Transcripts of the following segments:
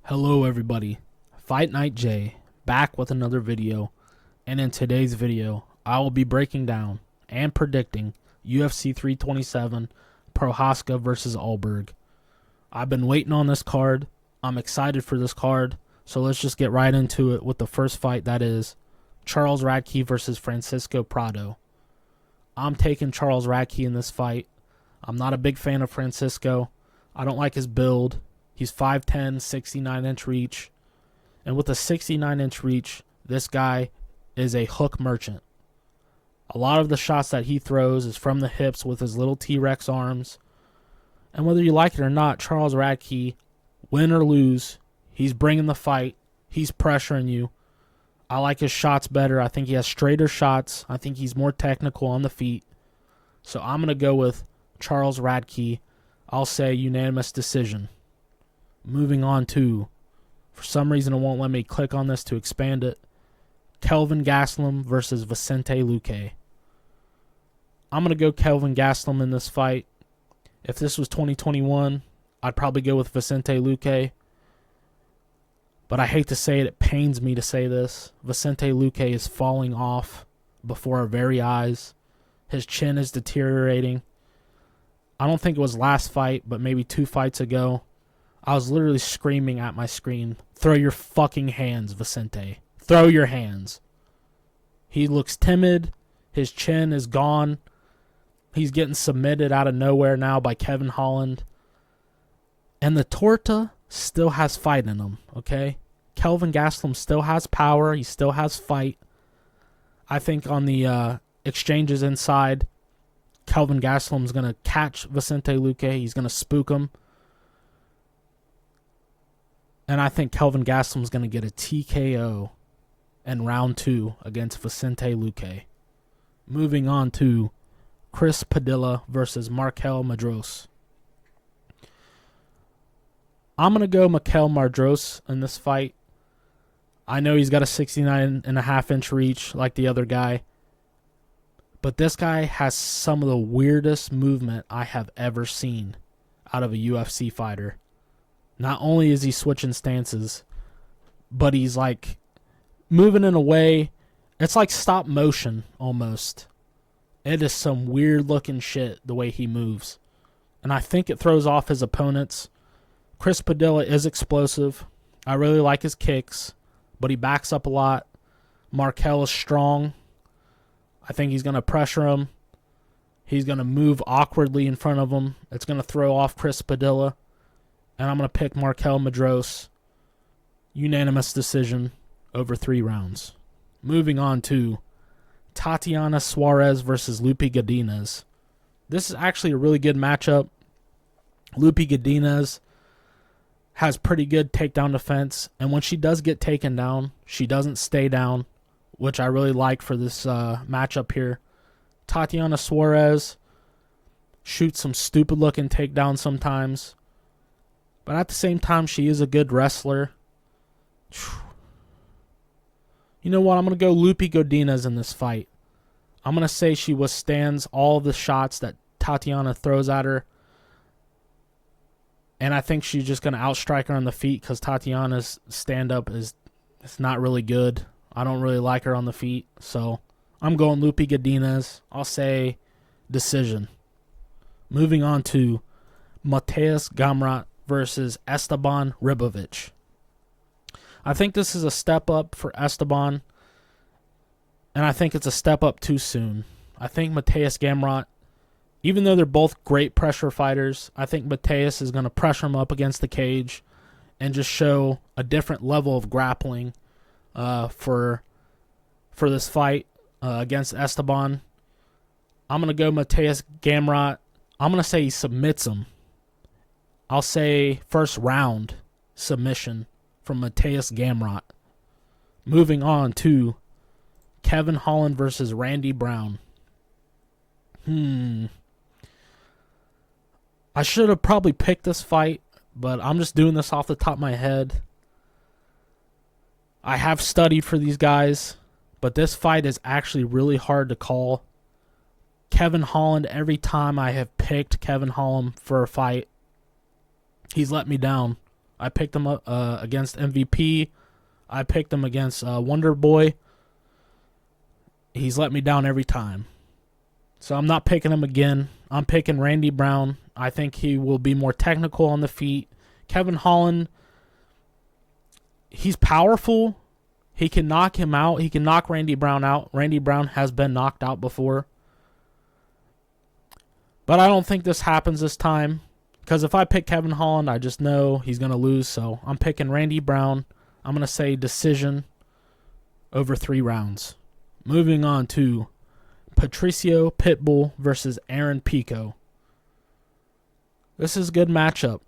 Hello everybody, Fight Night J back with another video, and in today's video I will be breaking down and predicting UFC 327 Prochazka versus Ulberg. I've been waiting on this card, I'm excited for this card, so let's just get right into it with the first fight, that is Charles Radtke versus Francisco Prado. I'm taking Charles Radtke in this fight. I'm not a big fan of Francisco. I don't like his build. He's 5'10", 69-inch reach. And with a 69-inch reach, this guy is a hook merchant. A lot of the shots that he throws is from the hips with his little T-Rex arms. And whether you like it or not, Charles Radtke, win or lose, he's bringing the fight. He's pressuring you. I like his shots better. I think he has straighter shots. I think he's more technical on the feet. So I'm going to go with Charles Radtke. I'll say unanimous decision. Moving on to, for some reason it won't let me click on this to expand it, Kelvin Gastelum versus Vicente Luque. I'm going to go Kelvin Gastelum in this fight. If this was 2021, I'd probably go with Vicente Luque. But I hate to say it, it pains me to say this. Vicente Luque is falling off before our very eyes. His chin is deteriorating. I don't think it was last fight, but maybe 2 fights ago. I was literally screaming at my screen, throw your fucking hands, Vicente. Throw your hands. He looks timid. His chin is gone. He's getting submitted out of nowhere now by Kevin Holland. And the Torta still has fight in him, okay? Kelvin Gastelum still has power. He still has fight. I think on the exchanges inside, Kelvin Gastelum's going to catch Vicente Luque. He's going to spook him. And I think Kelvin Gastelum's going to get a TKO in round 2 against Vicente Luque. Moving on to Chris Padilla versus Markel Madros. I'm going to go Markel Madros in this fight. I know he's got a 69.5-inch reach like the other guy. But this guy has some of the weirdest movement I have ever seen out of a UFC fighter. Not only is he switching stances, but he's like moving in a way, it's like stop motion almost. It is some weird looking shit the way he moves. And I think it throws off his opponents. Chris Padilla is explosive. I really like his kicks, but he backs up a lot. Markel is strong. I think he's going to pressure him. He's going to move awkwardly in front of him. It's going to throw off Chris Padilla. And I'm going to pick Markel Madros. Unanimous decision over 3 rounds. Moving on to Tatiana Suarez versus Lupi Godinez. This is actually a really good matchup. Lupi Godinez has pretty good takedown defense. And when she does get taken down, she doesn't stay down, which I really like for this matchup here. Tatiana Suarez shoots some stupid-looking takedowns sometimes. But at the same time, she is a good wrestler. You know what? I'm going to go Lupi Godinez in this fight. I'm going to say she withstands all of the shots that Tatiana throws at her. And I think she's just going to outstrike her on the feet because Tatiana's stand-up is not really good. I don't really like her on the feet. So I'm going Lupi Godinez. I'll say decision. Moving on to Mateusz Gamrot versus Esteban Ribovic. I think this is a step up for Esteban, and I think it's a step up too soon. I think Mateusz Gamrot, even though they're both great pressure fighters, I think Mateusz is going to pressure him up against the cage and just show a different level of grappling for this fight against Esteban. I'm going to go Mateusz Gamrot. I'm going to say he submits him. I'll say first round submission from Mateusz Gamrot. Moving on to Kevin Holland versus Randy Brown. I should have probably picked this fight, but I'm just doing this off the top of my head. I have studied for these guys, but this fight is actually really hard to call. Kevin Holland, every time I have picked Kevin Holland for a fight, he's let me down. I picked him up against MVP. I picked him against Wonder Boy. He's let me down every time. So I'm not picking him again. I'm picking Randy Brown. I think he will be more technical on the feet. Kevin Holland, he's powerful. He can knock him out. He can knock Randy Brown out. Randy Brown has been knocked out before. But I don't think this happens this time. Because if I pick Kevin Holland, I just know he's going to lose. So I'm picking Randy Brown. I'm going to say decision over 3 rounds. Moving on to Patricio Pitbull versus Aaron Pico. This is a good matchup.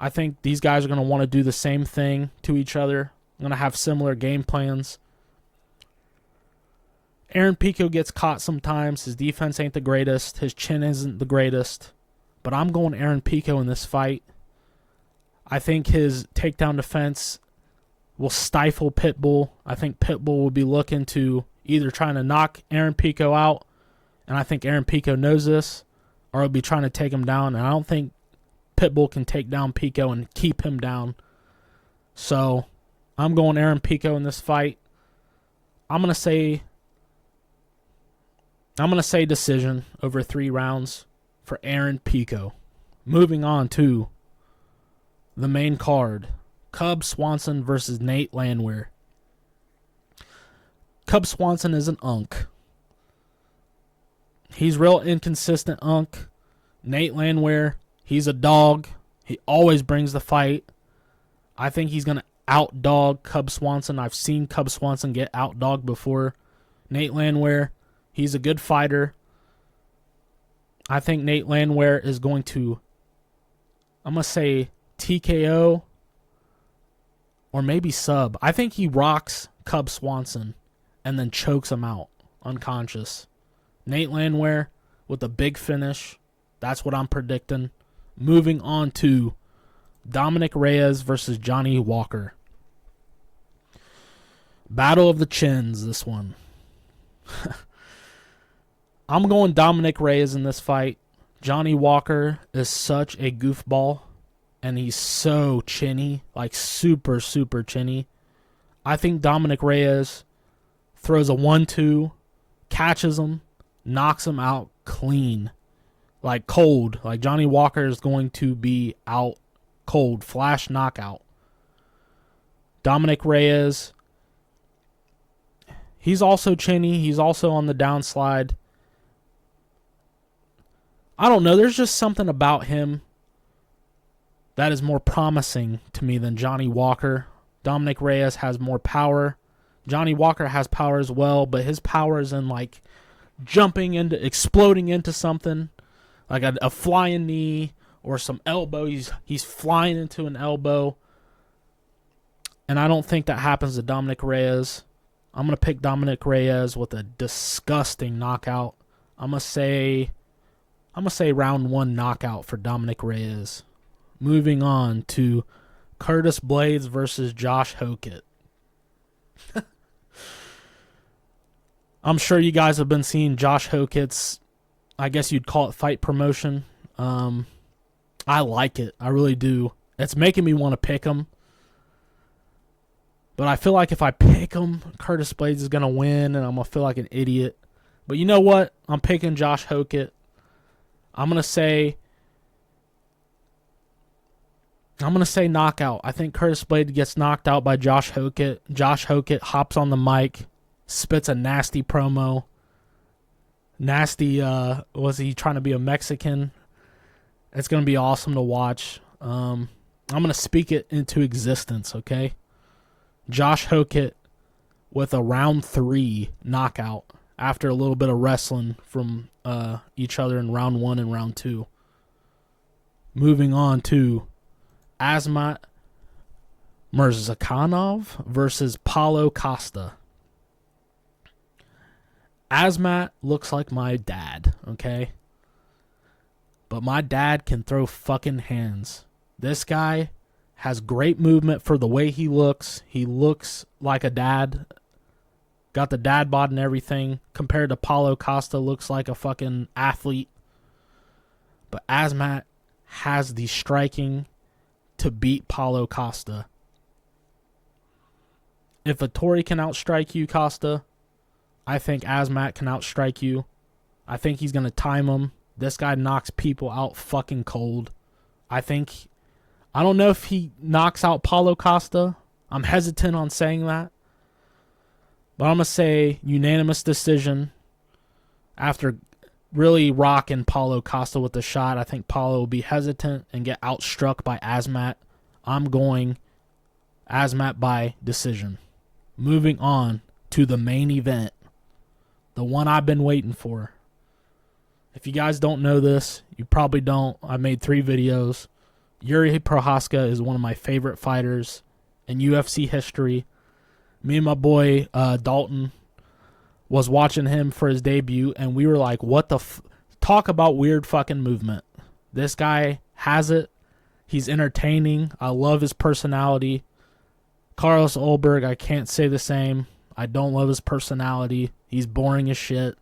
I think these guys are going to want to do the same thing to each other. Going to have similar game plans. Aaron Pico gets caught sometimes. His defense ain't the greatest. His chin isn't the greatest. But I'm going Aaron Pico in this fight. I think his takedown defense will stifle Pitbull. I think Pitbull will be looking to either trying to knock Aaron Pico out, and I think Aaron Pico knows this, or he'll be trying to take him down, and I don't think Pitbull can take down Pico and keep him down. So I'm going Aaron Pico in this fight. I'm gonna say decision over 3 rounds for Aaron Pico. Moving on to the main card, Cub Swanson versus Nate Landwehr. Cub Swanson is an unk. He's real inconsistent unk. Nate Landwehr, he's a dog. He always brings the fight. I think he's going to outdog Cub Swanson. I've seen Cub Swanson get outdogged before. Nate Landwehr, he's a good fighter. I think Nate Landwehr is going to, I'm going to say TKO or maybe sub. I think he rocks Cub Swanson and then chokes him out unconscious. Nate Landwehr with a big finish. That's what I'm predicting. Moving on to Dominic Reyes versus Johnny Walker. Battle of the chins, this one. I'm going Dominic Reyes in this fight. Johnny Walker is such a goofball, and he's so chinny, like super, super chinny. I think Dominic Reyes throws a 1-2, catches him, knocks him out clean, like cold. Like Johnny Walker is going to be out cold, flash knockout. Dominic Reyes, he's also chinny. He's also on the downslide. I don't know. There's just something about him that is more promising to me than Johnny Walker. Dominic Reyes has more power. Johnny Walker has power as well, but his power is in like jumping into, exploding into something, like a flying knee or some elbow. He's flying into an elbow, and I don't think that happens to Dominic Reyes. I'm gonna pick Dominic Reyes with a disgusting knockout. I'm gonna say round 1 knockout for Dominic Reyes. Moving on to Curtis Blades versus Josh Hokett. I'm sure you guys have been seeing Josh Hokett's, I guess you'd call it fight promotion. I like it. I really do. It's making me want to pick him. But I feel like if I pick him, Curtis Blades is going to win, and I'm going to feel like an idiot. But you know what? I'm picking Josh Hokett. I'm going to say knockout. I think Curtis Blades gets knocked out by Josh Hokett. Josh Hokett hops on the mic, spits a nasty promo. Nasty, was he trying to be a Mexican? It's going to be awesome to watch. I'm going to speak it into existence, okay? Josh Hokett with a round 3 knockout after a little bit of wrestling from each other in round 1 and round 2. Moving on to Asmat Mirzakhanov versus Paulo Costa. Asmat looks like my dad, okay? But my dad can throw fucking hands. This guy has great movement for the way he looks. He looks like a dad. Got the dad bod and everything. Compared to Paulo Costa, looks like a fucking athlete. But Asmat has the striking to beat Paulo Costa. If Vettori can outstrike you, Costa, I think Asmat can outstrike you. I think he's going to time him. This guy knocks people out fucking cold. I don't know if he knocks out Paulo Costa. I'm hesitant on saying that. But I'm going to say unanimous decision after really rocking Paulo Costa with the shot. I think Paulo will be hesitant and get outstruck by Asmat. I'm going Asmat by decision. Moving on to the main event. The one I've been waiting for. If you guys don't know this, you probably don't. I made 3 videos. Yuri Prochazka is one of my favorite fighters in UFC history. Me and my boy Dalton was watching him for his debut, and we were like, what the talk about weird fucking movement. This guy has it. He's entertaining. I love his personality. Carlos Ulberg, I can't say the same. I don't love his personality. He's boring as shit.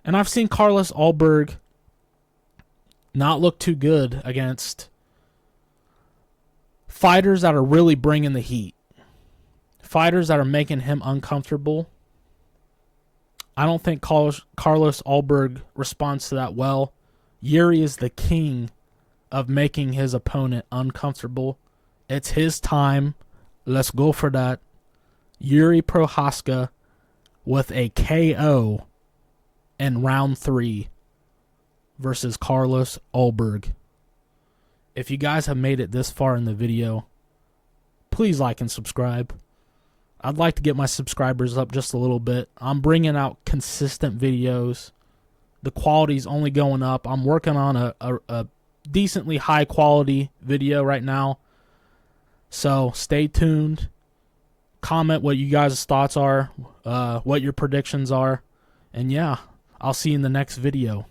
And I've seen Carlos Ulberg not look too good against fighters that are really bringing the heat. Fighters that are making him uncomfortable. I don't think Carlos Ulberg responds to that well. Yuri is the king of making his opponent uncomfortable. It's his time. Let's go for that. Yuri Prochazka with a KO in round 3 versus Carlos Ulberg. If you guys have made it this far in the video, please like and subscribe. I'd like to get my subscribers up just a little bit. I'm bringing out consistent videos. The quality's only going up. I'm working on a decently high quality video right now. So stay tuned. Comment what you guys' thoughts are, what your predictions are. And yeah, I'll see you in the next video.